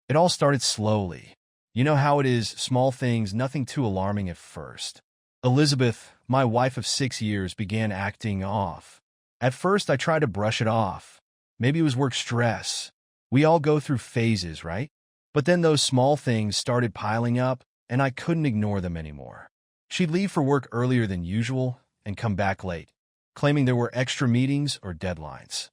It all started slowly. You know how it is, small things, nothing too alarming at first. Elizabeth, my wife of 6 years, began acting off. At first, I tried to brush it off. Maybe it was work stress. We all go through phases, right? But then those small things started piling up, and I couldn't ignore them anymore. She'd leave for work earlier than usual and come back late, claiming there were extra meetings or deadlines.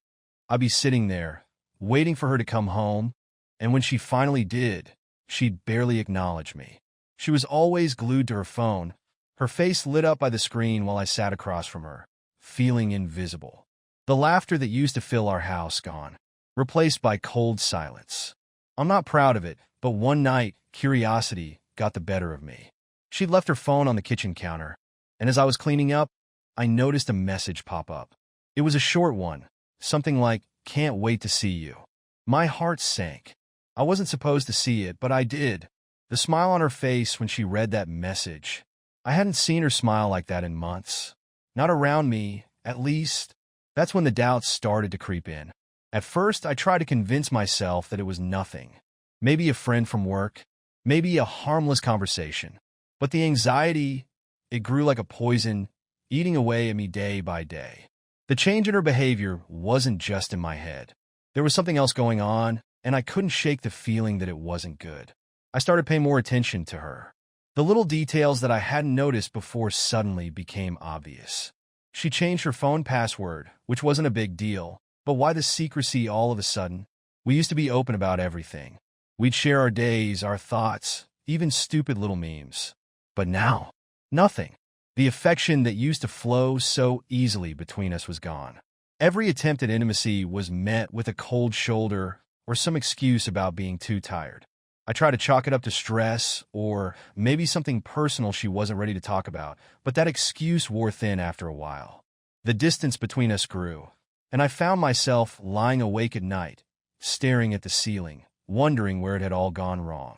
I'd be sitting there, waiting for her to come home, and when she finally did, she'd barely acknowledge me. She was always glued to her phone, her face lit up by the screen while I sat across from her, feeling invisible. The laughter that used to fill our house gone, replaced by cold silence. I'm not proud of it, but one night, curiosity got the better of me. She'd left her phone on the kitchen counter, and as I was cleaning up, I noticed a message pop up. It was a short one, something like, "Can't wait to see you." My heart sank. I wasn't supposed to see it, but I did. The smile on her face when she read that message. I hadn't seen her smile like that in months. Not around me, at least. That's when the doubts started to creep in. At first, I tried to convince myself that it was nothing. Maybe a friend from work. Maybe a harmless conversation. But the anxiety, it grew like a poison, eating away at me day by day. The change in her behavior wasn't just in my head. There was something else going on, and I couldn't shake the feeling that it wasn't good. I started paying more attention to her. The little details that I hadn't noticed before suddenly became obvious. She changed her phone password, which wasn't a big deal, but why the secrecy all of a sudden? We used to be open about everything. We'd share our days, our thoughts, even stupid little memes. But now, nothing. The affection that used to flow so easily between us was gone. Every attempt at intimacy was met with a cold shoulder or some excuse about being too tired. I tried to chalk it up to stress or maybe something personal she wasn't ready to talk about, but that excuse wore thin after a while. The distance between us grew, and I found myself lying awake at night, staring at the ceiling, wondering where it had all gone wrong.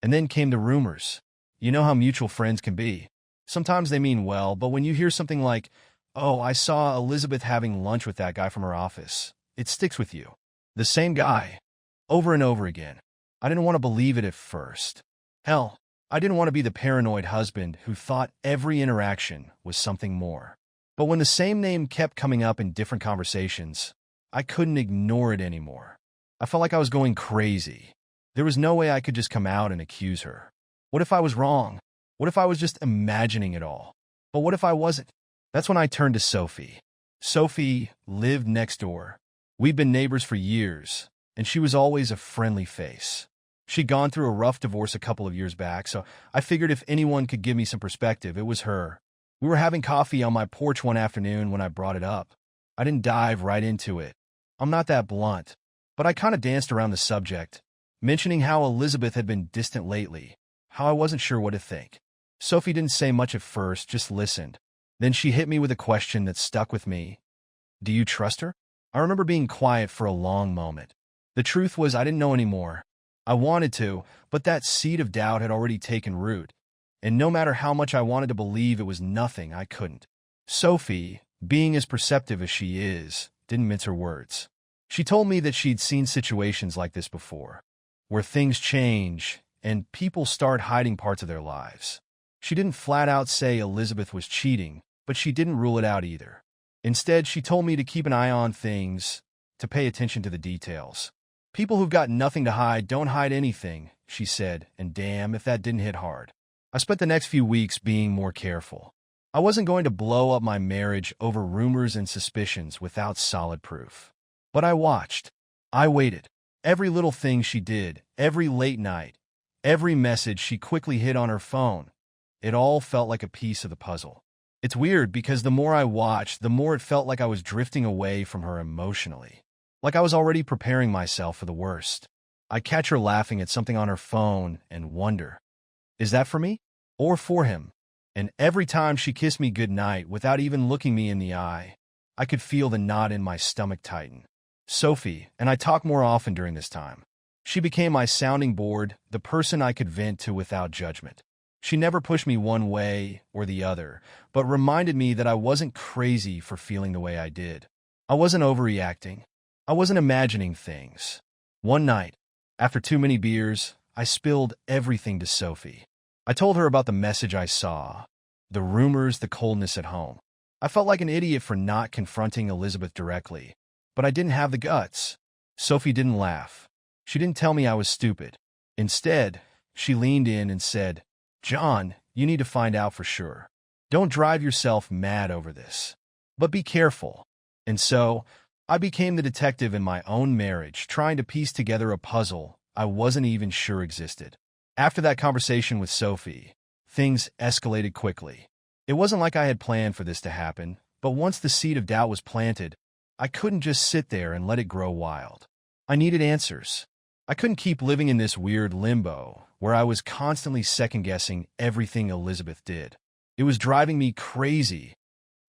And then came the rumors. You know how mutual friends can be. Sometimes they mean well, but when you hear something like, "Oh, I saw Elizabeth having lunch with that guy from her office," it sticks with you. The same guy, over and over again. I didn't want to believe it at first. Hell, I didn't want to be the paranoid husband who thought every interaction was something more. But when the same name kept coming up in different conversations, I couldn't ignore it anymore. I felt like I was going crazy. There was no way I could just come out and accuse her. What if I was wrong? What if I was just imagining it all? But what if I wasn't? That's when I turned to Sophie. Sophie lived next door. We'd been neighbors for years, and she was always a friendly face. She'd gone through a rough divorce a couple of years back, so I figured if anyone could give me some perspective, it was her. We were having coffee on my porch one afternoon when I brought it up. I didn't dive right into it. I'm not that blunt, but I kind of danced around the subject, mentioning how Elizabeth had been distant lately, how I wasn't sure what to think. Sophie didn't say much at first, just listened. Then she hit me with a question that stuck with me. "Do you trust her?" I remember being quiet for a long moment. The truth was I didn't know anymore. I wanted to, but that seed of doubt had already taken root, and no matter how much I wanted to believe it was nothing, I couldn't. Sophie, being as perceptive as she is, didn't mince her words. She told me that she'd seen situations like this before, where things change and people start hiding parts of their lives. She didn't flat out say Elizabeth was cheating, but she didn't rule it out either. Instead, she told me to keep an eye on things, to pay attention to the details. "People who've got nothing to hide don't hide anything," she said, and damn if that didn't hit hard. I spent the next few weeks being more careful. I wasn't going to blow up my marriage over rumors and suspicions without solid proof. But I watched. I waited. Every little thing she did, every late night, every message she quickly hid on her phone, it all felt like a piece of the puzzle. It's weird because the more I watched, the more it felt like I was drifting away from her emotionally. Like I was already preparing myself for the worst. I'd catch her laughing at something on her phone and wonder, is that for me or for him? And every time she kissed me goodnight without even looking me in the eye, I could feel the knot in my stomach tighten. Sophie and I talked more often during this time. She became my sounding board, the person I could vent to without judgment. She never pushed me one way or the other, but reminded me that I wasn't crazy for feeling the way I did. I wasn't overreacting. I wasn't imagining things. One night, After too many beers, I spilled everything to Sophie. I told her about the message I saw, the rumors, the coldness at home. I felt like an idiot for not confronting Elizabeth directly, but I didn't have the guts. Sophie didn't laugh. She didn't tell me I was stupid. Instead, she leaned in and said, "John, you need to find out for sure. Don't drive yourself mad over this. But be careful." And so, I became the detective in my own marriage, trying to piece together a puzzle I wasn't even sure existed. After that conversation with Sophie, things escalated quickly. It wasn't like I had planned for this to happen, but once the seed of doubt was planted, I couldn't just sit there and let it grow wild. I needed answers. I couldn't keep living in this weird limbo where I was constantly second-guessing everything Elizabeth did. It was driving me crazy,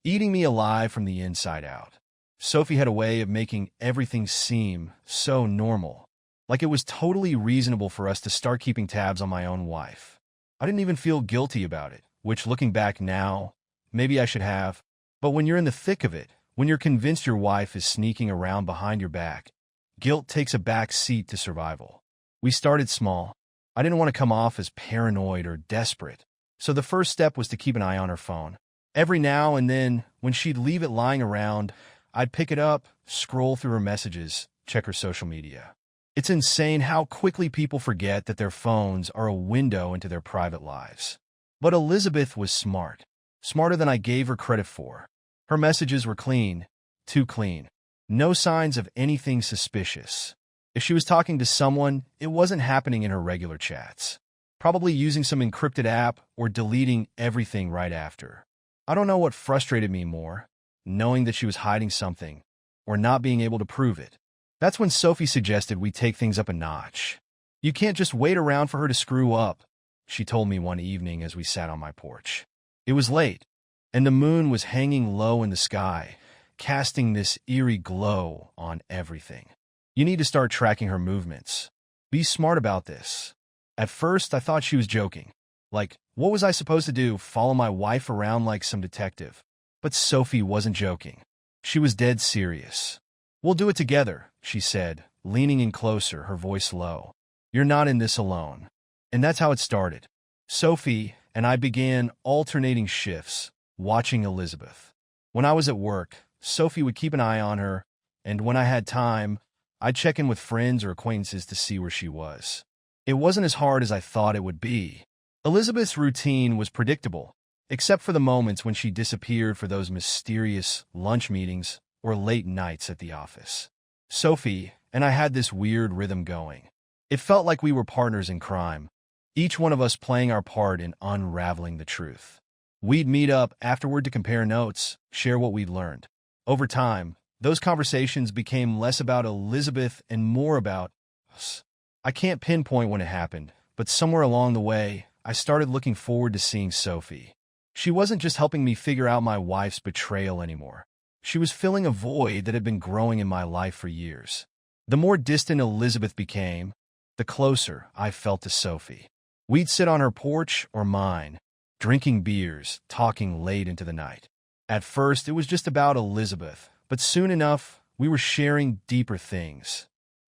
eating me alive from the inside out. Sophie had a way of making everything seem so normal, like it was totally reasonable for us to start keeping tabs on my own wife. I didn't even feel guilty about it, which, looking back now, maybe I should have. But when you're in the thick of it, when you're convinced your wife is sneaking around behind your back, guilt takes a back seat to survival. We started small. I didn't want to come off as paranoid or desperate, so the first step was to keep an eye on her phone. Every now and then, when she'd leave it lying around, I'd pick it up, scroll through her messages, check her social media. It's insane how quickly people forget that their phones are a window into their private lives. But Elizabeth was smart, smarter than I gave her credit for. Her messages were clean, too clean. No signs of anything suspicious. If she was talking to someone, it wasn't happening in her regular chats. Probably using some encrypted app or deleting everything right after. I don't know what frustrated me more, knowing that she was hiding something, or not being able to prove it. That's when Sophie suggested we take things up a notch. "You can't just wait around for her to screw up," she told me one evening as we sat on my porch. It was late, and the moon was hanging low in the sky, casting this eerie glow on everything. "You need to start tracking her movements. Be smart about this." At first, I thought she was joking. Like, what was I supposed to do, follow my wife around like some detective? But Sophie wasn't joking. She was dead serious. "We'll do it together," she said, leaning in closer, her voice low. "You're not in this alone." And that's how it started. Sophie and I began alternating shifts, watching Elizabeth. When I was at work, Sophie would keep an eye on her, and when I had time, I'd check in with friends or acquaintances to see where she was. It wasn't as hard as I thought it would be. Elizabeth's routine was predictable, except for the moments when she disappeared for those mysterious lunch meetings or late nights at the office. Sophie and I had this weird rhythm going. It felt like we were partners in crime, each one of us playing our part in unraveling the truth. We'd meet up afterward to compare notes, share what we'd learned. Over time, those conversations became less about Elizabeth and more about us. I can't pinpoint when it happened, but somewhere along the way, I started looking forward to seeing Sophie. She wasn't just helping me figure out my wife's betrayal anymore. She was filling a void that had been growing in my life for years. The more distant Elizabeth became, the closer I felt to Sophie. We'd sit on her porch or mine, drinking beers, talking late into the night. At first, it was just about Elizabeth, but soon enough, we were sharing deeper things.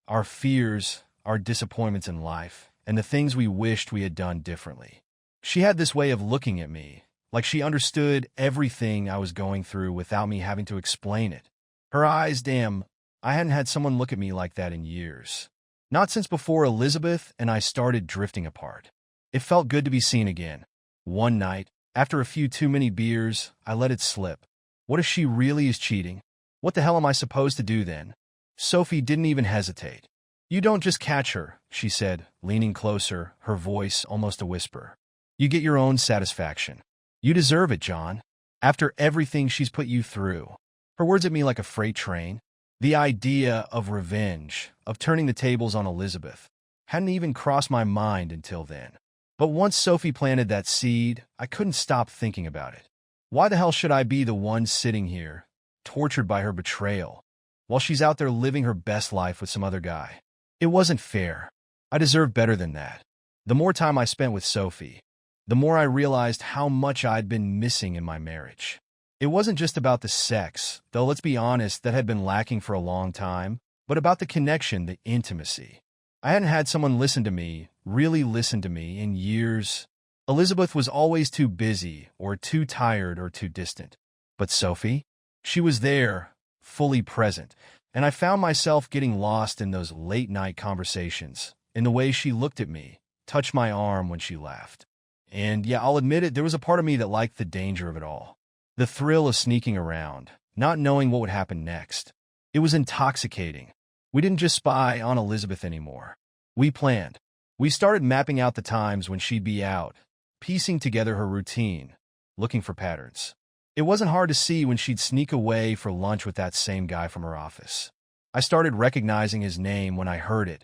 Our fears, our disappointments in life, and the things we wished we had done differently. She had this way of looking at me, like she understood everything I was going through without me having to explain it. Her eyes, damn, I hadn't had someone look at me like that in years. Not since before Elizabeth and I started drifting apart. It felt good to be seen again. One night, after a few too many beers, I let it slip. What if she really is cheating? What the hell am I supposed to do then? Sophie didn't even hesitate. "You don't just catch her," she said, leaning closer, her voice almost a whisper. "You get your own satisfaction. You deserve it, John. After everything she's put you through." Her words hit me like a freight train. The idea of revenge, of turning the tables on Elizabeth, hadn't even crossed my mind until then. But once Sophie planted that seed, I couldn't stop thinking about it. Why the hell should I be the one sitting here, tortured by her betrayal, while she's out there living her best life with some other guy? It wasn't fair. I deserved better than that. The more time I spent with Sophie, the more I realized how much I'd been missing in my marriage. It wasn't just about the sex, though let's be honest, that had been lacking for a long time, but about the connection, the intimacy. I hadn't had someone listen to me, really listen to me, in years. Elizabeth was always too busy, or too tired, or too distant. But Sophie? She was there, fully present, and I found myself getting lost in those late-night conversations, in the way she looked at me, touched my arm when she laughed. And yeah, I'll admit it, there was a part of me that liked the danger of it all. The thrill of sneaking around, not knowing what would happen next. It was intoxicating. We didn't just spy on Elizabeth anymore. We planned. We started mapping out the times when she'd be out, piecing together her routine, looking for patterns. It wasn't hard to see when she'd sneak away for lunch with that same guy from her office. I started recognizing his name when I heard it,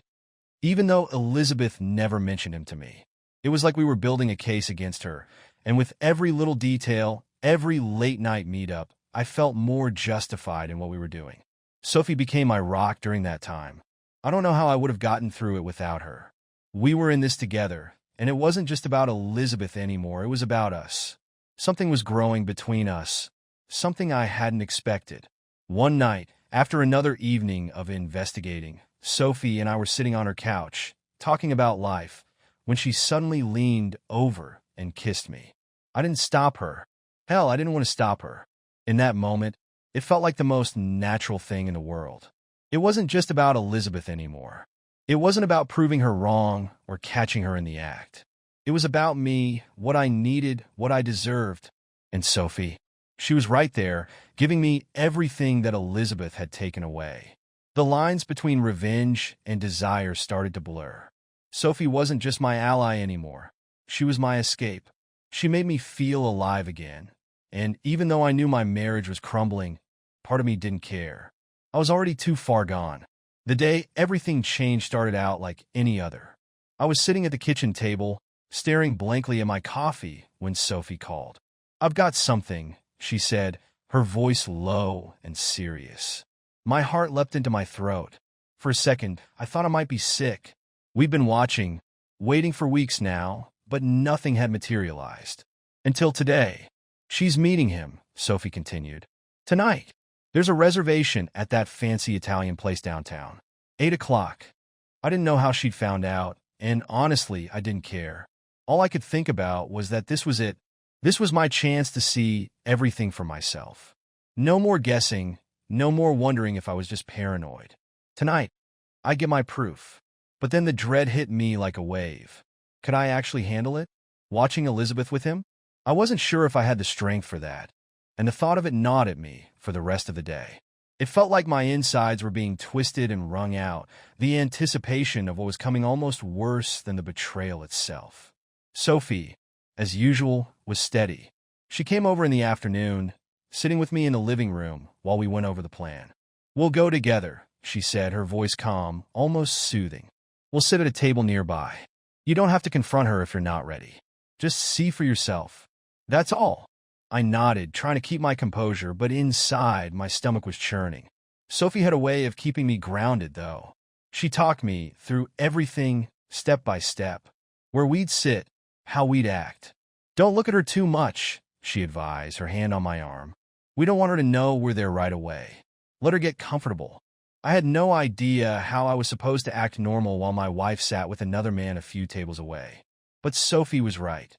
even though Elizabeth never mentioned him to me. It was like we were building a case against her, and with every little detail, every late-night meetup, I felt more justified in what we were doing. Sophie became my rock during that time. I don't know how I would have gotten through it without her. We were in this together, and it wasn't just about Elizabeth anymore, it was about us. Something was growing between us, something I hadn't expected. One night, after another evening of investigating, Sophie and I were sitting on her couch, talking about life, when she suddenly leaned over and kissed me. I didn't stop her. Hell, I didn't want to stop her. In that moment, it felt like the most natural thing in the world. It wasn't just about Elizabeth anymore. It wasn't about proving her wrong or catching her in the act. It was about me, what I needed, what I deserved. And Sophie, she was right there, giving me everything that Elizabeth had taken away. The lines between revenge and desire started to blur. Sophie wasn't just my ally anymore. She was my escape. She made me feel alive again. And even though I knew my marriage was crumbling, part of me didn't care. I was already too far gone. The day everything changed started out like any other. I was sitting at the kitchen table, staring blankly at my coffee when Sophie called. "I've got something," she said, her voice low and serious. My heart leapt into my throat. For a second, I thought I might be sick. We'd been watching, waiting for weeks now, but nothing had materialized. Until today. "She's meeting him," Sophie continued. "Tonight. There's a reservation at that fancy Italian place downtown. 8 o'clock. I didn't know how she'd found out, and honestly, I didn't care. All I could think about was that this was it. This was my chance to see everything for myself. No more guessing, no more wondering if I was just paranoid. Tonight, I get my proof. But then the dread hit me like a wave. Could I actually handle it? Watching Elizabeth with him? I wasn't sure if I had the strength for that, and the thought of it gnawed at me for the rest of the day. It felt like my insides were being twisted and wrung out, the anticipation of what was coming almost worse than the betrayal itself. Sophie, as usual, was steady. She came over in the afternoon, sitting with me in the living room while we went over the plan. "We'll go together," she said, her voice calm, almost soothing. "We'll sit at a table nearby. You don't have to confront her if you're not ready. Just see for yourself. That's all." I nodded, trying to keep my composure, but inside, my stomach was churning. Sophie had a way of keeping me grounded, though. She talked me through everything, step by step. Where we'd sit, how we'd act. "Don't look at her too much," she advised, her hand on my arm. "We don't want her to know we're there right away. Let her get comfortable." I had no idea how I was supposed to act normal while my wife sat with another man a few tables away. But Sophie was right.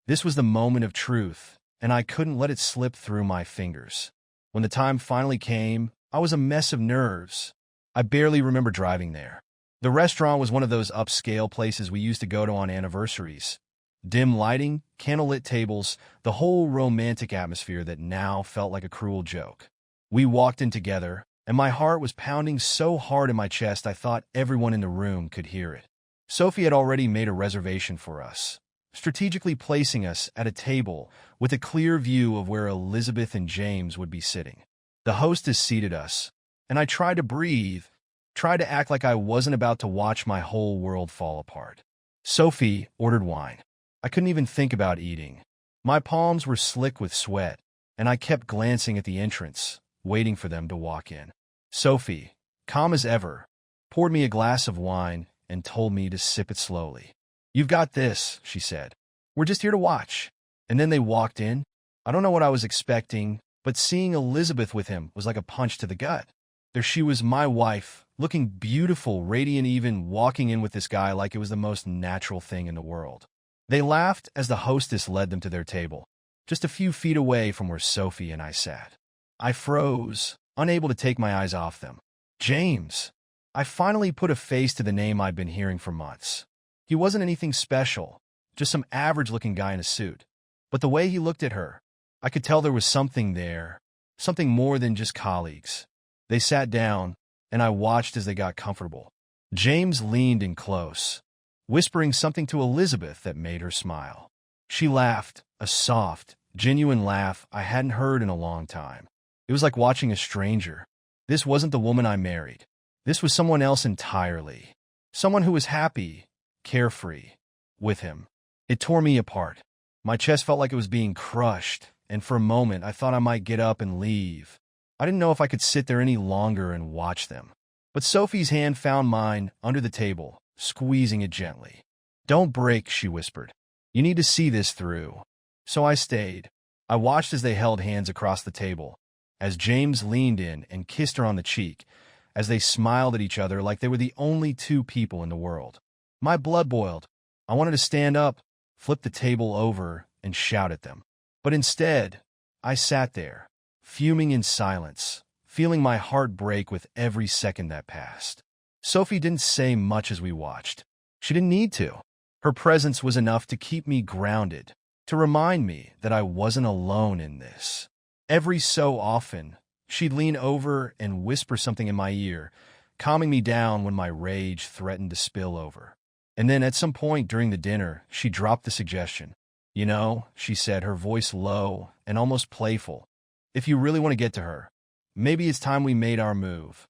This was the moment of truth, and I couldn't let it slip through my fingers. When the time finally came, I was a mess of nerves. I barely remember driving there. The restaurant was one of those upscale places we used to go to on anniversaries. Dim lighting, candlelit tables, the whole romantic atmosphere that now felt like a cruel joke. We walked in together, and my heart was pounding so hard in my chest I thought everyone in the room could hear it. Sophie had already made a reservation for us, strategically placing us at a table with a clear view of where Elizabeth and James would be sitting. The hostess seated us, and I tried to breathe, tried to act like I wasn't about to watch my whole world fall apart. Sophie ordered wine. I couldn't even think about eating. My palms were slick with sweat, and I kept glancing at the entrance, waiting for them to walk in. Sophie, calm as ever, poured me a glass of wine and told me to sip it slowly. "You've got this," she said. "We're just here to watch." And then they walked in. I don't know what I was expecting, but seeing Elizabeth with him was like a punch to the gut. There she was, my wife, looking beautiful, radiant, even walking in with this guy like it was the most natural thing in the world. They laughed as the hostess led them to their table, just a few feet away from where Sophie and I sat. I froze, unable to take my eyes off them. James. I finally put a face to the name I'd been hearing for months. He wasn't anything special, just some average-looking guy in a suit. But the way he looked at her, I could tell there was something there, something more than just colleagues. They sat down, and I watched as they got comfortable. James leaned in close, whispering something to Elizabeth that made her smile. She laughed, a soft, genuine laugh I hadn't heard in a long time. It was like watching a stranger. This wasn't the woman I married. This was someone else entirely. Someone who was happy, carefree, with him. It tore me apart. My chest felt like it was being crushed, and for a moment I thought I might get up and leave. I didn't know if I could sit there any longer and watch them. But Sophie's hand found mine under the table, squeezing it gently. "Don't break," she whispered. "You need to see this through." So I stayed. I watched as they held hands across the table, as James leaned in and kissed her on the cheek, as they smiled at each other like they were the only two people in the world. My blood boiled. I wanted to stand up, flip the table over, and shout at them. But instead, I sat there, fuming in silence, feeling my heart break with every second that passed. Sophie didn't say much as we watched. She didn't need to. Her presence was enough to keep me grounded, to remind me that I wasn't alone in this. Every so often, she'd lean over and whisper something in my ear, calming me down when my rage threatened to spill over. And then at some point during the dinner, she dropped the suggestion. "You know," she said, her voice low and almost playful, "if you really want to get to her, maybe it's time we made our move."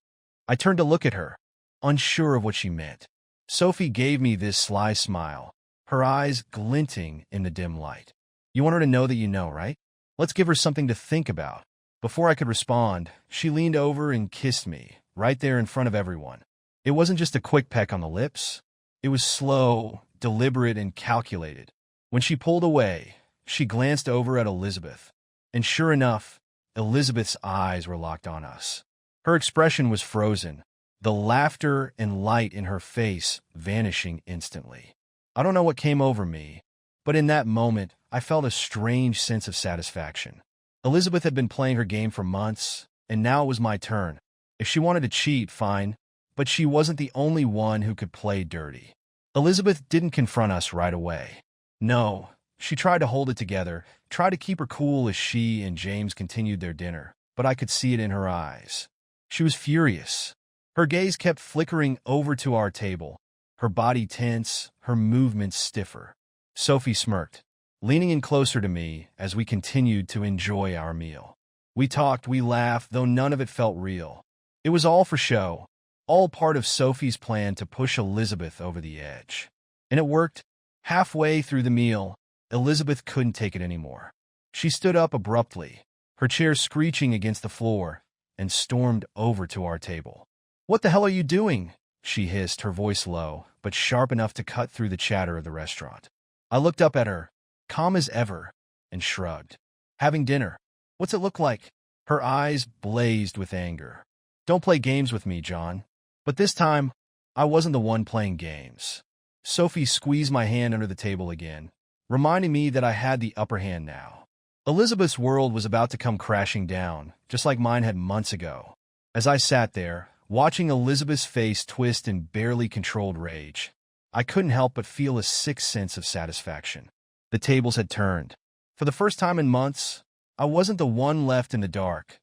I turned to look at her, unsure of what she meant. Sophie gave me this sly smile, her eyes glinting in the dim light. "You want her to know that you know, right? Let's give her something to think about." Before I could respond, she leaned over and kissed me, right there in front of everyone. It wasn't just a quick peck on the lips. It was slow, deliberate, and calculated. When she pulled away, she glanced over at Elizabeth, and sure enough, Elizabeth's eyes were locked on us. Her expression was frozen, the laughter and light in her face vanishing instantly. I don't know what came over me, but in that moment, I felt a strange sense of satisfaction. Elizabeth had been playing her game for months, and now it was my turn. If she wanted to cheat, fine, but she wasn't the only one who could play dirty. Elizabeth didn't confront us right away. No, she tried to hold it together, tried to keep her cool as she and James continued their dinner, but I could see it in her eyes. She was furious. Her gaze kept flickering over to our table, her body tense, her movements stiffer. Sophie smirked, leaning in closer to me as we continued to enjoy our meal. We talked, we laughed, though none of it felt real. It was all for show, all part of Sophie's plan to push Elizabeth over the edge. And it worked. Halfway through the meal, Elizabeth couldn't take it anymore. She stood up abruptly, her chair screeching against the floor, and stormed over to our table. "What the hell are you doing?" she hissed, her voice low, but sharp enough to cut through the chatter of the restaurant. I looked up at her, calm as ever, and shrugged. "Having dinner. What's it look like?" Her eyes blazed with anger. "Don't play games with me, John." But this time, I wasn't the one playing games. Sophie squeezed my hand under the table again, reminding me that I had the upper hand now. Elizabeth's world was about to come crashing down, just like mine had months ago. As I sat there, watching Elizabeth's face twist in barely controlled rage, I couldn't help but feel a sick sense of satisfaction. The tables had turned. For the first time in months, I wasn't the one left in the dark,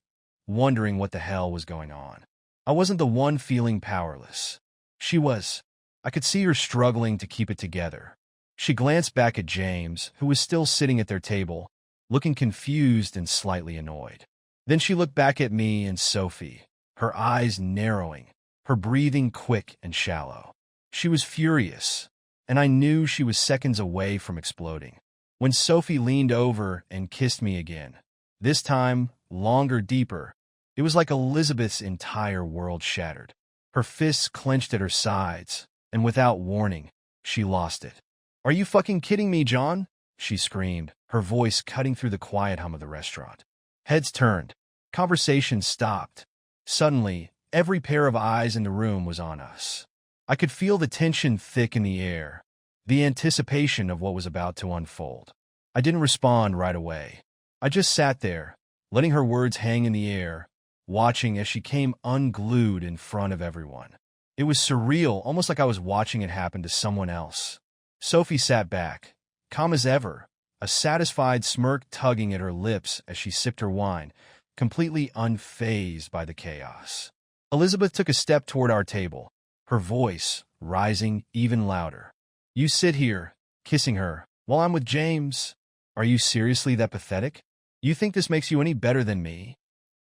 wondering what the hell was going on. I wasn't the one feeling powerless. She was. I could see her struggling to keep it together. She glanced back at James, who was still sitting at their table, looking confused and slightly annoyed. Then she looked back at me and Sophie, her eyes narrowing, her breathing quick and shallow. She was furious, and I knew she was seconds away from exploding. When Sophie leaned over and kissed me again, this time longer, deeper, it was like Elizabeth's entire world shattered. Her fists clenched at her sides, and without warning, she lost it. "Are you fucking kidding me, John?" she screamed, her voice cutting through the quiet hum of the restaurant. Heads turned. Conversation stopped. Suddenly, Every pair of eyes in the room was on us. I could feel the tension thick in the air, the anticipation of what was about to unfold. I didn't respond right away. I just sat there, letting her words hang in the air, watching as she came unglued in front of everyone. It was surreal, almost like I was watching it happen to someone else. Sophie sat back, calm as ever, a satisfied smirk tugging at her lips as she sipped her wine, completely unfazed by the chaos. Elizabeth took a step toward our table, her voice rising even louder. "You sit here, kissing her, while I'm with James. Are you seriously that pathetic? You think this makes you any better than me?"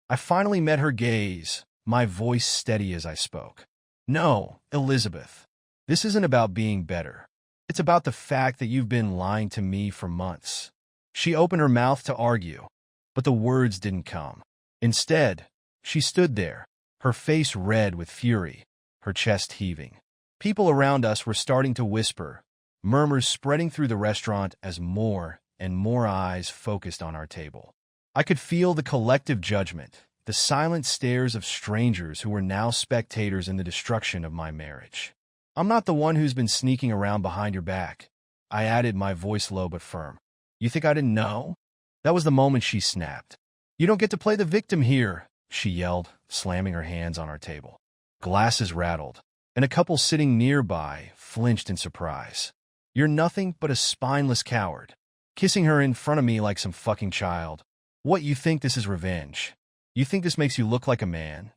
I finally met her gaze, my voice steady as I spoke. "No, Elizabeth. This isn't about being better. It's about the fact that you've been lying to me for months." She opened her mouth to argue, but the words didn't come. Instead, she stood there, her face red with fury, her chest heaving. People around us were starting to whisper, murmurs spreading through the restaurant as more and more eyes focused on our table. I could feel the collective judgment, the silent stares of strangers who were now spectators in the destruction of my marriage. "I'm not the one who's been sneaking around behind your back," I added, my voice low but firm. "You think I didn't know?" That was the moment she snapped. "You don't get to play the victim here," she yelled, slamming her hands on our table. Glasses rattled, and a couple sitting nearby flinched in surprise. "You're nothing but a spineless coward, kissing her in front of me like some fucking child. What, you think this is revenge? You think this makes you look like a man?"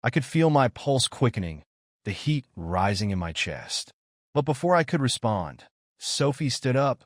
I could feel my pulse quickening, the heat rising in my chest. But before I could respond, Sophie stood up,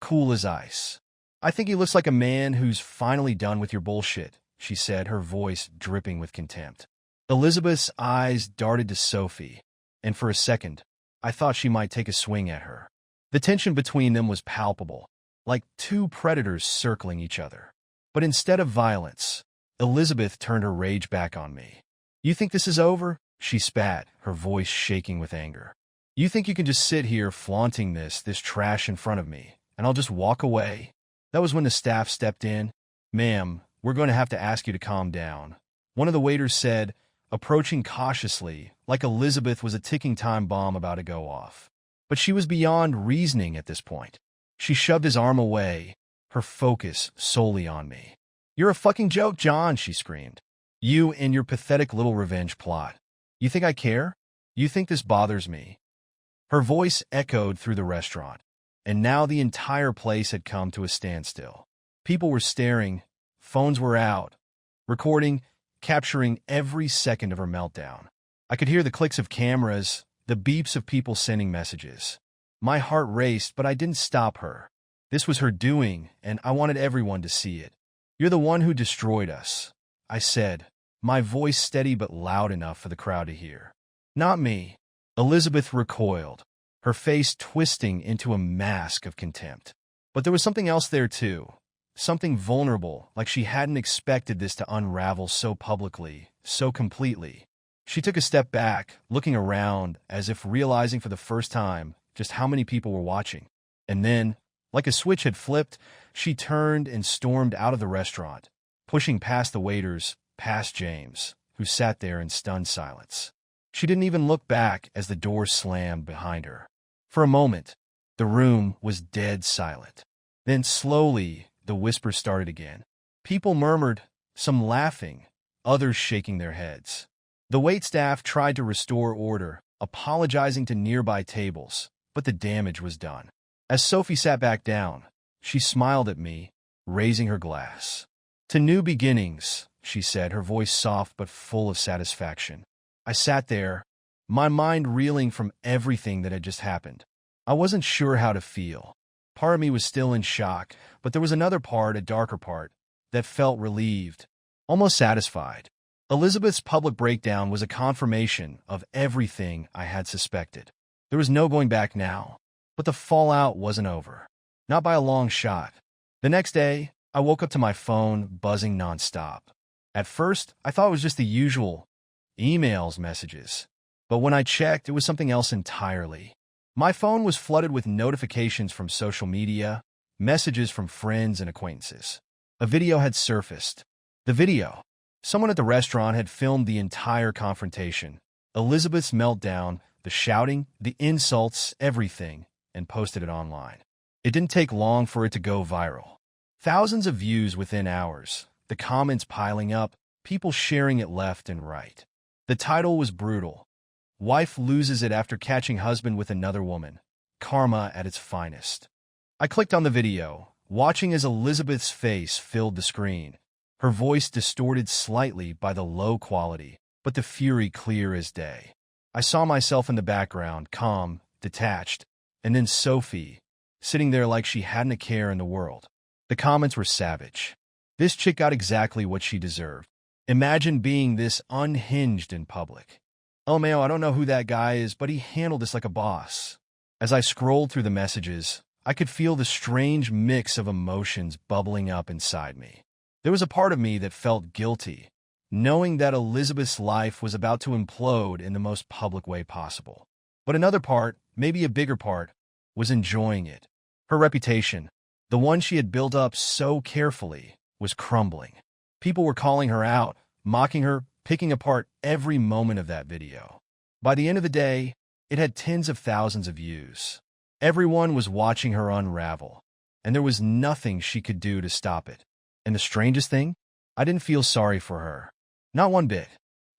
cool as ice. "I think he looks like a man who's finally done with your bullshit," she said, her voice dripping with contempt. Elizabeth's eyes darted to Sophie, and for a second, I thought she might take a swing at her. The tension between them was palpable, like two predators circling each other. But instead of violence, Elizabeth turned her rage back on me. "You think this is over?" she spat, her voice shaking with anger. "You think you can just sit here flaunting this trash in front of me, and I'll just walk away?" That was when the staff stepped in. "Ma'am, we're going to have to ask you to calm down," one of the waiters said, approaching cautiously, like Elizabeth was a ticking time bomb about to go off. But she was beyond reasoning at this point. She shoved his arm away, her focus solely on me. "You're a fucking joke, John," she screamed. "You and your pathetic little revenge plot. You think I care? You think this bothers me?" Her voice echoed through the restaurant, and now the entire place had come to a standstill. People were staring, phones were out, recording, capturing every second of her meltdown. I could hear the clicks of cameras, the beeps of people sending messages. My heart raced, but I didn't stop her. This was her doing, and I wanted everyone to see it. "You're the one who destroyed us," I said, my voice steady but loud enough for the crowd to hear. "Not me." Elizabeth recoiled, her face twisting into a mask of contempt. But there was something else there too, something vulnerable, like she hadn't expected this to unravel so publicly, so completely. She took a step back, looking around as if realizing for the first time just how many people were watching. And then, like a switch had flipped, she turned and stormed out of the restaurant, pushing past the waiters, past James, who sat there in stunned silence. She didn't even look back as the door slammed behind her. For a moment, the room was dead silent. Then slowly, the whispers started again. People murmured, some laughing, others shaking their heads. The waitstaff tried to restore order, apologizing to nearby tables, but the damage was done. As Sophie sat back down, she smiled at me, raising her glass. "To new beginnings," she said, her voice soft but full of satisfaction. I sat there, my mind reeling from everything that had just happened. I wasn't sure how to feel. Part of me was still in shock, but there was another part, a darker part, that felt relieved, almost satisfied. Elizabeth's public breakdown was a confirmation of everything I had suspected. There was no going back now, but the fallout wasn't over. Not by a long shot. The next day, I woke up to my phone buzzing nonstop. At first, I thought it was just the usual emails, messages. But when I checked, it was something else entirely. My phone was flooded with notifications from social media, messages from friends and acquaintances. A video had surfaced. The video, Someone at the restaurant had filmed the entire confrontation. Elizabeth's meltdown, the shouting, the insults, everything, and posted it online. It didn't take long for it to go viral. Thousands of views within hours, the comments piling up, people sharing it left and right. The title was brutal. Wife loses it after catching husband with another woman. Karma at its finest. I clicked on the video, watching as Elizabeth's face filled the screen. Her voice distorted slightly by the low quality, but the fury clear as day. I saw myself in the background, calm, detached, and then Sophie, sitting there like she hadn't a care in the world. The comments were savage. This chick got exactly what she deserved. Imagine being this unhinged in public. Oh man, I don't know who that guy is, but he handled this like a boss. As I scrolled through the messages, I could feel the strange mix of emotions bubbling up inside me. There was a part of me that felt guilty, knowing that Elizabeth's life was about to implode in the most public way possible. But another part, maybe a bigger part, was enjoying it. Her reputation, the one she had built up so carefully, was crumbling. People were calling her out, mocking her, picking apart every moment of that video. By the end of the day, it had tens of thousands of views. Everyone was watching her unravel, and there was nothing she could do to stop it. And the strangest thing? I didn't feel sorry for her. Not one bit.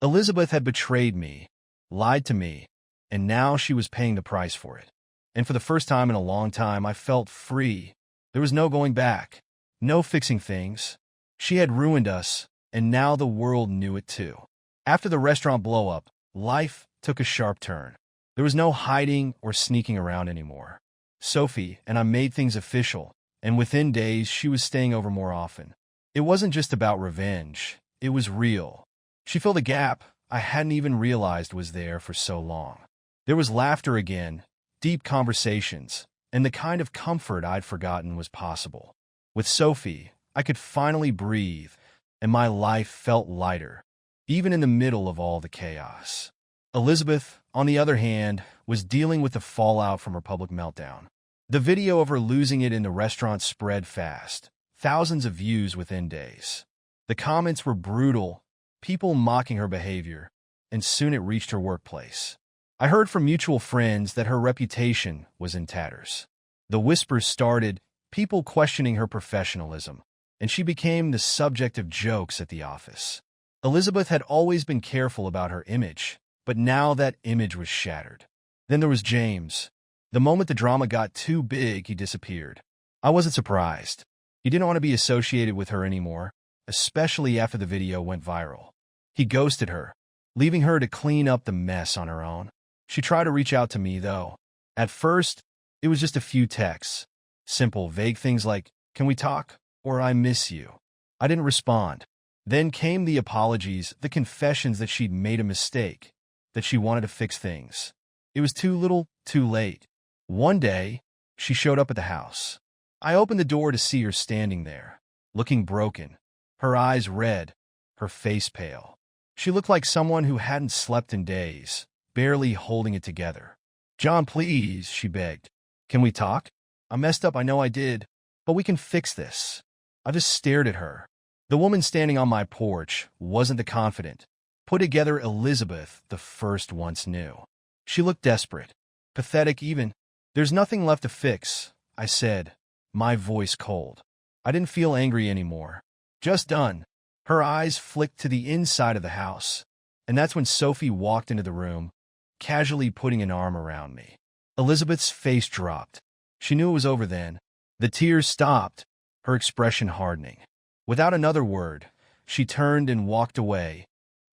Elizabeth had betrayed me, lied to me, and now she was paying the price for it. And for the first time in a long time, I felt free. There was no going back, no fixing things. She had ruined us, and now the world knew it too. After the restaurant blow-up, life took a sharp turn. There was no hiding or sneaking around anymore. Sophie and I made things official, and within days she was staying over more often. It wasn't just about revenge, it was real. She filled a gap I hadn't even realized was there for so long. There was laughter again, deep conversations, and the kind of comfort I'd forgotten was possible. With Sophie, I could finally breathe, and my life felt lighter, even in the middle of all the chaos. Elizabeth, on the other hand, was dealing with the fallout from her public meltdown. The video of her losing it in the restaurant spread fast, thousands of views within days. The comments were brutal, people mocking her behavior, and soon it reached her workplace. I heard from mutual friends that her reputation was in tatters. The whispers started, people questioning her professionalism, and she became the subject of jokes at the office. Elizabeth had always been careful about her image, but now that image was shattered. Then there was James. The moment the drama got too big, he disappeared. I wasn't surprised. He didn't want to be associated with her anymore, especially after the video went viral. He ghosted her, leaving her to clean up the mess on her own. She tried to reach out to me, though. At first, it was just a few texts. Simple, vague things like, "Can we talk?" or "I miss you." I didn't respond. Then came the apologies, the confessions that she'd made a mistake, that she wanted to fix things. It was too little, too late. One day, she showed up at the house. I opened the door to see her standing there, looking broken, her eyes red, her face pale. She looked like someone who hadn't slept in days, barely holding it together. "John, please," she begged. "Can we talk? I messed up, I know I did, but we can fix this." I just stared at her. The woman standing on my porch wasn't the confident, put-together Elizabeth the first once knew. She looked desperate, pathetic even. "There's nothing left to fix," I said, my voice cold. I didn't feel angry anymore. Just done. Her eyes flicked to the inside of the house, and that's when Sophie walked into the room, casually putting an arm around me. Elizabeth's face dropped. She knew it was over then. The tears stopped, her expression hardening. Without another word, she turned and walked away,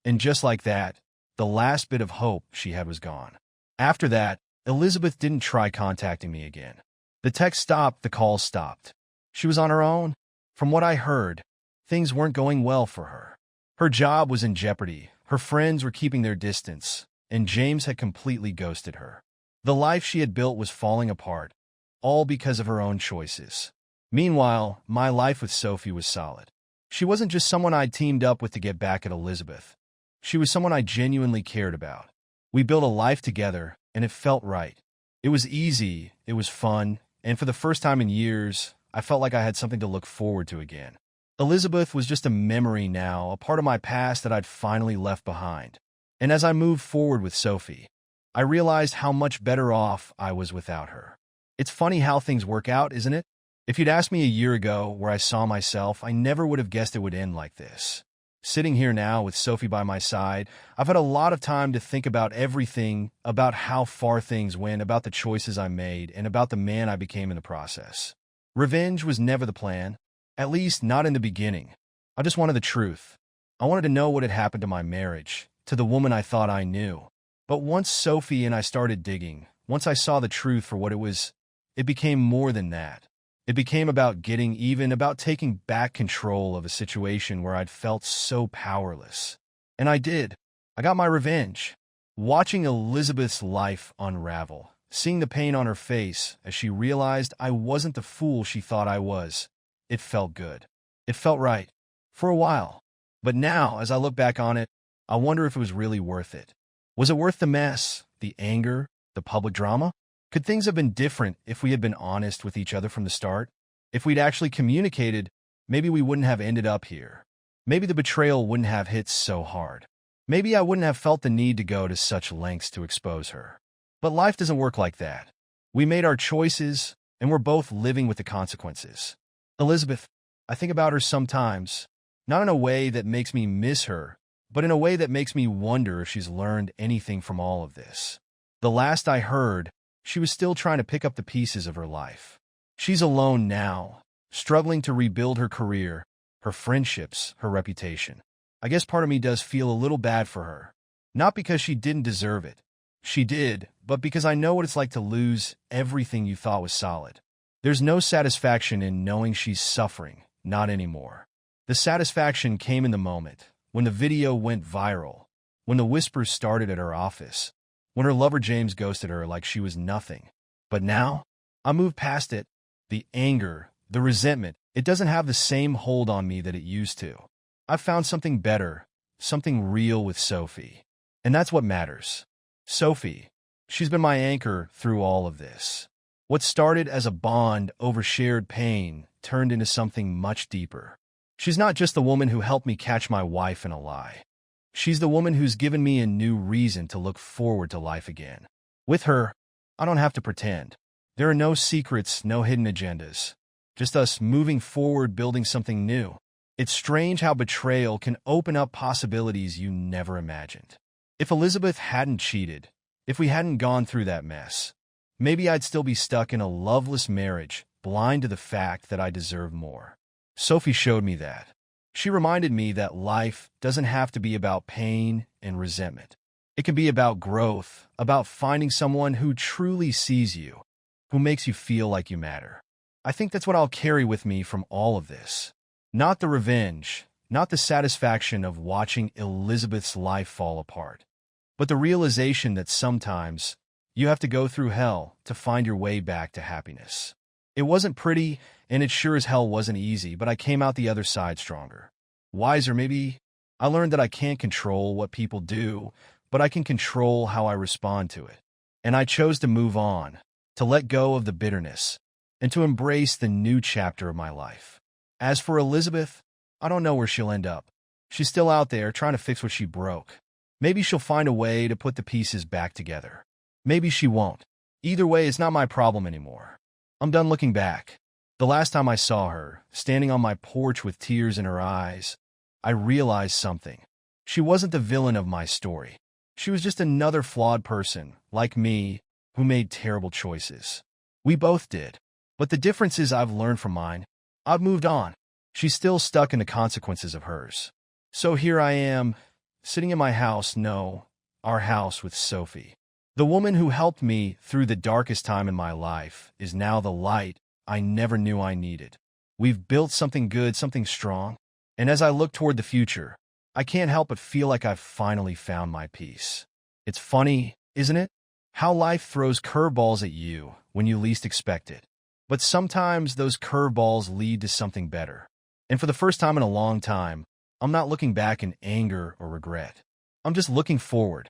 and just like that, the last bit of hope she had was gone. After that, Elizabeth didn't try contacting me again. The text stopped, the call stopped. She was on her own. From what I heard, things weren't going well for her. Her job was in jeopardy, her friends were keeping their distance, and James had completely ghosted her. The life she had built was falling apart, all because of her own choices. Meanwhile, my life with Sophie was solid. She wasn't just someone I'd teamed up with to get back at Elizabeth. She was someone I genuinely cared about. We built a life together, and it felt right. It was easy, it was fun, and for the first time in years, I felt like I had something to look forward to again. Elizabeth was just a memory now, a part of my past that I'd finally left behind. And as I moved forward with Sophie, I realized how much better off I was without her. It's funny how things work out, isn't it? If you'd asked me a year ago where I saw myself, I never would have guessed it would end like this. Sitting here now with Sophie by my side, I've had a lot of time to think about everything, about how far things went, about the choices I made, and about the man I became in the process. Revenge was never the plan, at least not in the beginning. I just wanted the truth. I wanted to know what had happened to my marriage, to the woman I thought I knew. But once Sophie and I started digging, once I saw the truth for what it was, it became more than that. It became about getting even, about taking back control of a situation where I'd felt so powerless. And I did. I got my revenge. Watching Elizabeth's life unravel, seeing the pain on her face as she realized I wasn't the fool she thought I was, it felt good. It felt right. For a while. But now, as I look back on it, I wonder if it was really worth it. Was it worth the mess, the anger, the public drama? Could things have been different if we had been honest with each other from the start? If we'd actually communicated, maybe we wouldn't have ended up here. Maybe the betrayal wouldn't have hit so hard. Maybe I wouldn't have felt the need to go to such lengths to expose her. But life doesn't work like that. We made our choices, and we're both living with the consequences. Elizabeth, I think about her sometimes, not in a way that makes me miss her, but in a way that makes me wonder if she's learned anything from all of this. The last I heard, she was still trying to pick up the pieces of her life. She's alone now, struggling to rebuild her career, her friendships, her reputation. I guess part of me does feel a little bad for her. Not because she didn't deserve it. She did, but because I know what it's like to lose everything you thought was solid. There's no satisfaction in knowing she's suffering, not anymore. The satisfaction came in the moment, when the video went viral, when the whispers started at her office, when her lover James ghosted her like she was nothing. But now, I moved past it. The anger, the resentment, it doesn't have the same hold on me that it used to. I've found something better, something real with Sophie. And that's what matters. Sophie, she's been my anchor through all of this. What started as a bond over shared pain turned into something much deeper. She's not just the woman who helped me catch my wife in a lie. She's the woman who's given me a new reason to look forward to life again. With her, I don't have to pretend. There are no secrets, no hidden agendas. Just us moving forward, building something new. It's strange how betrayal can open up possibilities you never imagined. If Elizabeth hadn't cheated, if we hadn't gone through that mess, maybe I'd still be stuck in a loveless marriage, blind to the fact that I deserve more. Sophie showed me that. She reminded me that life doesn't have to be about pain and resentment. It can be about growth, about finding someone who truly sees you, who makes you feel like you matter. I think that's what I'll carry with me from all of this. Not the revenge, not the satisfaction of watching Elizabeth's life fall apart, but the realization that sometimes you have to go through hell to find your way back to happiness. It wasn't pretty, and it sure as hell wasn't easy, but I came out the other side stronger. Wiser, maybe. I learned that I can't control what people do, but I can control how I respond to it. And I chose to move on, to let go of the bitterness, and to embrace the new chapter of my life. As for Elizabeth, I don't know where she'll end up. She's still out there trying to fix what she broke. Maybe she'll find a way to put the pieces back together. Maybe she won't. Either way, it's not my problem anymore. I'm done looking back. The last time I saw her, standing on my porch with tears in her eyes, I realized something. She wasn't the villain of my story. She was just another flawed person, like me, who made terrible choices. We both did. But the difference is I've learned from mine. I've moved on. She's still stuck in the consequences of hers. So here I am, sitting in my house, no, our house with Sophie. The woman who helped me through the darkest time in my life is now the light I never knew I needed. We've built something good, something strong. And as I look toward the future, I can't help but feel like I've finally found my peace. It's funny, isn't it? How life throws curveballs at you when you least expect it. But sometimes those curveballs lead to something better. And for the first time in a long time, I'm not looking back in anger or regret. I'm just looking forward,